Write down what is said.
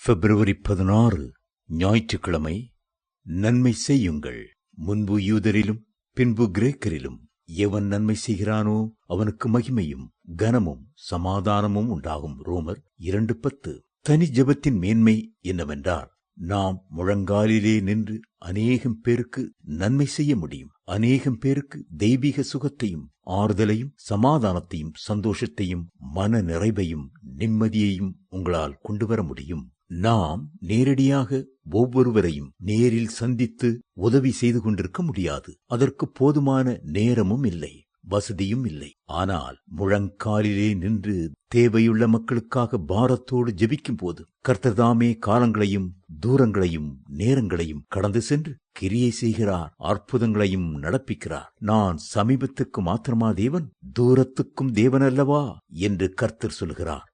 பிப்ரவரி 16 ஞாயிற்றுக்கிழமை. நன்மை செய்யுங்கள். முன்பு யூதரிலும் பின்பு கிரேக்கரிலும் எவன் நன்மை செய்கிறானோ அவனுக்கு மகிமையும் கனமும் சமாதானமும் உண்டாகும். ரோமர் 2:10. தனி ஜெபத்தின் மேன்மை என்னவென்றால், நாம் முழங்காலிலே நின்று அநேகம் பேருக்கு நன்மை செய்ய முடியும். அநேகம் பேருக்கு தெய்வீக சுகத்தையும் ஆறுதலையும் சமாதானத்தையும் சந்தோஷத்தையும் மன நிறைவையும் நிம்மதியையும் உங்களால் கொண்டு வர முடியும். நாம் நேரடியாக ஒவ்வொருவரையும் நேரில் சந்தித்து உதவி செய்து கொண்டிருக்க முடியாது. அதற்கு போதுமான நேரமும் இல்லை, வசதியும் இல்லை. ஆனால் முழங்காலிலே நின்று தேவையுள்ள மக்களுக்காக பாரத்தோடு ஜெபிக்கும் போது கர்த்தர்தாமே காலங்களையும் தூரங்களையும் நேரங்களையும் கடந்து சென்று கிரியை செய்கிறார், அற்புதங்களையும் நடப்பிக்கிறார். நான் சமீபத்துக்கு மாத்திரமா தேவன், தூரத்துக்கும் தேவன் அல்லவா என்று கர்த்தர் சொல்கிறார்.